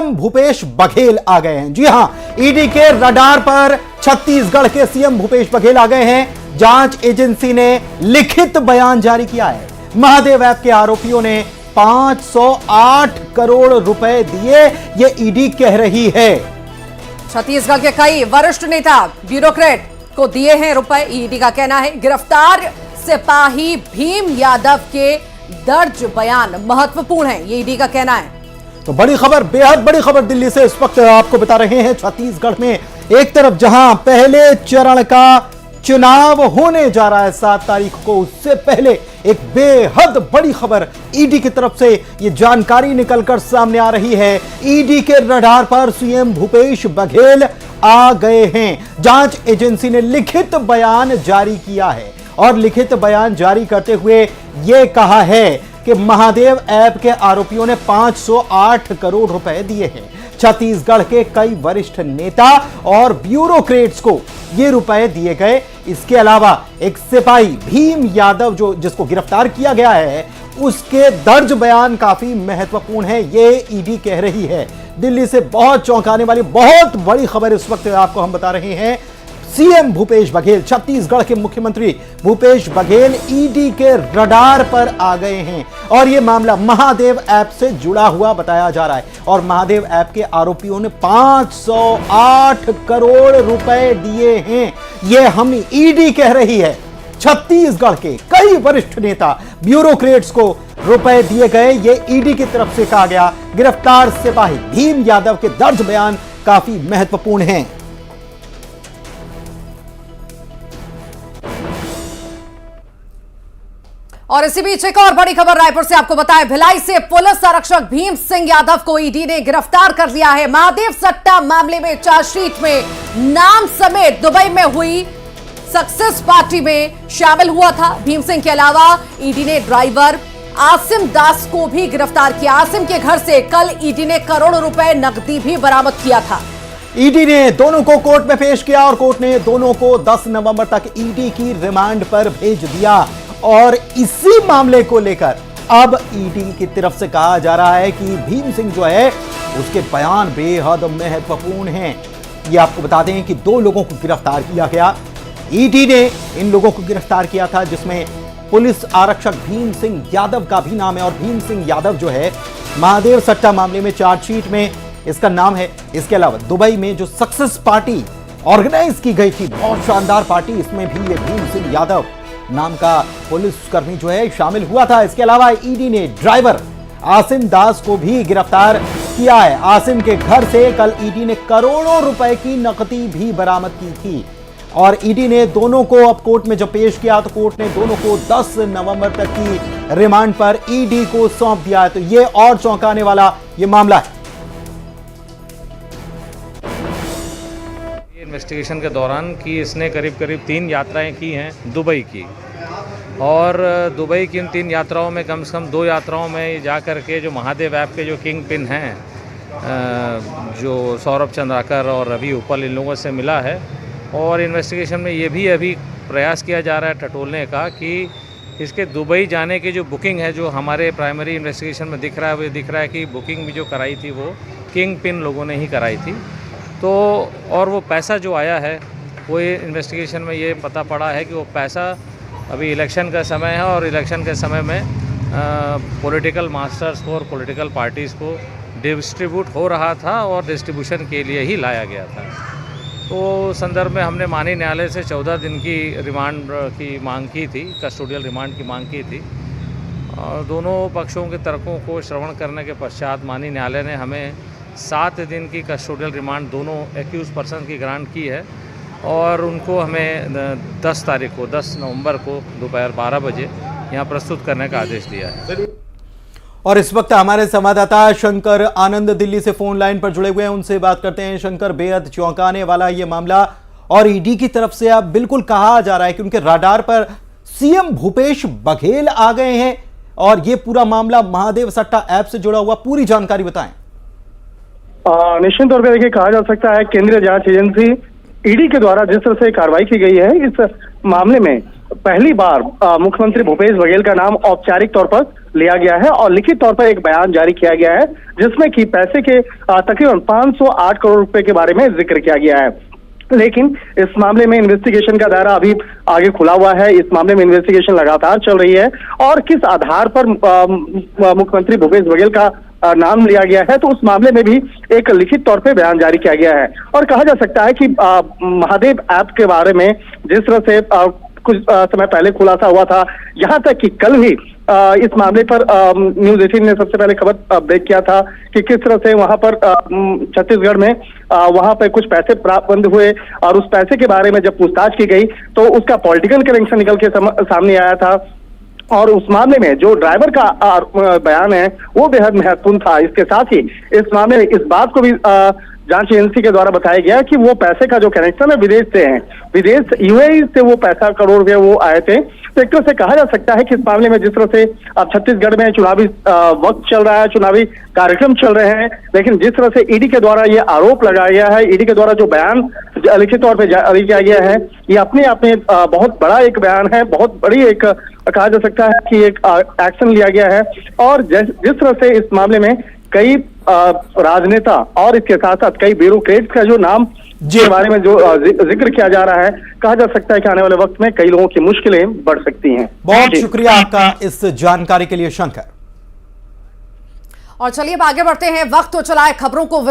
CM Bhupesh Baghel आ गए हैं। जी हां, ईडी के रडार पर छत्तीसगढ़ के सीएम भूपेश बघेल आ गए हैं। जांच एजेंसी ने लिखित बयान जारी किया है। महादेव ऐप के आरोपियों ने 508 करोड़ रुपए दिए, ये ईडी कह रही है। छत्तीसगढ़ के कई वरिष्ठ नेता ब्यूरोक्रेट को दिए हैं रुपए, ईडी का कहना है। गिरफ्तार सिपाही भीम यादव के दर्ज बयान महत्वपूर्ण है, ये ईडी का कहना है। तो बड़ी खबर, बेहद बड़ी खबर दिल्ली से इस वक्त आपको बता रहे हैं। छत्तीसगढ़ में एक तरफ जहां पहले चरण का चुनाव होने जा रहा है 7 तारीख को, उससे पहले एक बेहद बड़ी खबर ईडी की तरफ से ये जानकारी निकलकर सामने आ रही है। ईडी के रडार पर सीएम भूपेश बघेल आ गए हैं। जांच एजेंसी ने लिखित बयान जारी किया है और लिखित बयान जारी करते हुए यह कहा है कि महादेव ऐप के आरोपियों ने 508 करोड़ रुपए दिए हैं। छत्तीसगढ़ के कई वरिष्ठ नेता और ब्यूरोक्रेट्स को ये रुपए दिए गए। इसके अलावा एक सिपाही भीम यादव जिसको गिरफ्तार किया गया है, उसके दर्ज बयान काफी महत्वपूर्ण है, ये ईडी कह रही है। दिल्ली से बहुत चौंकाने वाली बहुत बड़ी खबर इस वक्त आपको हम बता रहे हैं। सीएम भूपेश बघेल, छत्तीसगढ़ के मुख्यमंत्री भूपेश बघेल ईडी के रडार पर आ गए हैं और यह मामला महादेव ऐप से जुड़ा हुआ बताया जा रहा है। और महादेव ऐप के आरोपियों ने 508 करोड़ रुपए दिए हैं, यह हम ईडी कह रही है। छत्तीसगढ़ के कई वरिष्ठ नेता ब्यूरोक्रेट्स को रुपए दिए गए, ये ईडी की तरफ से कहा गया। गिरफ्तार सिपाही भीम यादव के दर्ज बयान काफी महत्वपूर्ण हैं। और इसी बीच एक और बड़ी खबर रायपुर से आपको बताएं। भिलाई से पुलिस आरक्षक भीम सिंह यादव को ईडी ने गिरफ्तार कर लिया है। महादेव सट्टा मामले में चार्जशीट में नाम समेत दुबई में हुई सक्सेस पार्टी में शामिल हुआ था। भीम सिंह के अलावा ईडी ने ड्राइवर आसिम दास को भी गिरफ्तार किया। आसिम के घर से कल ईडी ने करोड़ों रुपए नकदी भी बरामद किया था। ईडी ने दोनों को कोर्ट में पेश किया और कोर्ट ने दोनों को 10 नवंबर तक ईडी की रिमांड पर भेज दिया। और इसी मामले को लेकर अब ईडी की तरफ से कहा जा रहा है कि भीम सिंह जो है उसके बयान बेहद महत्वपूर्ण हैं। ये आपको बता दें कि 2 लोगों को गिरफ्तार किया गया। ईडी ने इन लोगों को गिरफ्तार किया था, जिसमें पुलिस आरक्षक भीम सिंह यादव का भी नाम है। और भीम सिंह यादव जो है महादेव सट्टा मामले में चार्जशीट में इसका नाम है। इसके अलावा दुबई में जो सक्सेस पार्टी ऑर्गेनाइज की गई थी, बहुत शानदार पार्टी, इसमें भी ये भीम सिंह यादव नाम का पुलिसकर्मी जो है शामिल हुआ था। इसके अलावा ईडी ने ड्राइवर आसिम दास को भी गिरफ्तार किया है। आसिम के घर से कल ईडी ने करोड़ों रुपए की नकदी भी बरामद की थी। और ईडी ने दोनों को अब कोर्ट में जब पेश किया तो कोर्ट ने दोनों को 10 नवंबर तक की रिमांड पर ईडी को सौंप दिया है। तो ये और चौंकाने वाला ये मामला है। इन्वेस्टिगेशन के दौरान कि इसने करीब 3 यात्राएं की हैं दुबई की, और दुबई की उन 3 यात्राओं में कम से कम 2 यात्राओं में जा कर के जो महादेव ऐप के जो किंग पिन हैं, जो सौरभ चंद्राकर और रवि उपल, इन लोगों से मिला है। और इन्वेस्टिगेशन में ये भी अभी प्रयास किया जा रहा है टटोलने का कि इसके दुबई जाने की जो बुकिंग है, जो हमारे प्राइमरी इन्वेस्टिगेशन में दिख रहा है, वो दिख रहा है कि बुकिंग भी जो कराई थी वो किंग पिन लोगों ने ही कराई थी। तो और वो पैसा जो आया है वो इन्वेस्टिगेशन में ये पता पड़ा है कि वो पैसा अभी इलेक्शन का समय है और इलेक्शन के समय में पॉलिटिकल मास्टर्स को और पॉलिटिकल पार्टीज़ को डिस्ट्रीब्यूट हो रहा था और डिस्ट्रीब्यूशन के लिए ही लाया गया था। तो संदर्भ में हमने माननीय न्यायालय से 14 दिन की रिमांड की मांग की थी, कस्टोडियल रिमांड की मांग की थी। और दोनों पक्षों के तर्कों को श्रवण करने के पश्चात माननीय न्यायालय ने हमें 7 दिन की कस्टोडियल रिमांड दोनों एक्यूज पर्सन की ग्रांट की है। और उनको हमें 10 तारीख को 10 नवंबर को दोपहर 12 बजे यहाँ प्रस्तुत करने का आदेश दिया है। और इस वक्त हमारे संवाददाता शंकर आनंद दिल्ली से फोन लाइन पर जुड़े हुए हैं, उनसे बात करते हैं। शंकर, बेहद चौंकाने वाला ये मामला और ईडी की तरफ से अब बिल्कुल कहा जा रहा है कि उनके रडार पर सीएम भूपेश बघेल आ गए हैं और ये पूरा मामला महादेव सट्टा ऐप से जुड़ा हुआ, पूरी जानकारी बताएं। निश्चित तौर पर देखिए, कहा जा सकता है केंद्रीय जांच एजेंसी ईडी के द्वारा जिस तरह से कार्रवाई की गई है, इस मामले में पहली बार मुख्यमंत्री भूपेश बघेल का नाम औपचारिक तौर पर लिया गया है और लिखित तौर पर एक बयान जारी किया गया है जिसमें कि पैसे के तकरीबन 508 करोड़ रुपए के बारे में जिक्र किया गया है। लेकिन इस मामले में इन्वेस्टिगेशन का दायरा अभी आगे खुला हुआ है। इस मामले में इन्वेस्टिगेशन लगातार चल रही है और किस आधार पर मुख्यमंत्री भूपेश बघेल का नाम लिया गया है, तो उस मामले में भी एक लिखित तौर पे बयान जारी किया गया है। और कहा जा सकता है कि महादेव ऐप के बारे में जिस तरह से कुछ समय पहले खुलासा हुआ था, यहाँ तक कि कल ही इस मामले पर न्यूज़ 18 ने सबसे पहले खबर ब्रेक किया था कि किस तरह से वहां पर छत्तीसगढ़ में वहां पर कुछ पैसे प्राप्त हुए और उस पैसे के बारे में जब पूछताछ की गई तो उसका पॉलिटिकल कनेक्शन निकल के सामने आया था। और उस मामले में जो ड्राइवर का बयान है वो बेहद महत्वपूर्ण था। इसके साथ ही इस मामले में इस बात को भी जांच एजेंसी के द्वारा बताया गया कि वो पैसे का जो कनेक्शन है विदेश से है, विदेश यूएई से वो पैसा करोड़ रुपए वो आए थे। तो एक तरह से कहा जा सकता है कि इस मामले में जिस तरह से अब छत्तीसगढ़ में चुनावी वक्त चल रहा है, चुनावी कार्यक्रम चल रहे हैं, लेकिन जिस तरह से ईडी के द्वारा ये आरोप लगाया गया है, ईडी के द्वारा जो बयान लिखित तौर पर जारी किया गया है, ये अपने आप में बहुत बड़ा एक बयान है, बहुत बड़ी एक कहा जा सकता है कि एक एक्शन लिया गया है। और जिस तरह से इस मामले में कई राजनेता और इसके साथ साथ कई ब्यूरोक्रेट्स का जो नाम के बारे में जो जिक्र किया जा रहा है, कहा जा सकता है कि आने वाले वक्त में कई लोगों की मुश्किलें बढ़ सकती हैं। बहुत शुक्रिया आपका इस जानकारी के लिए शंकर। और चलिए अब आगे बढ़ते हैं। वक्त तो चला है खबरों को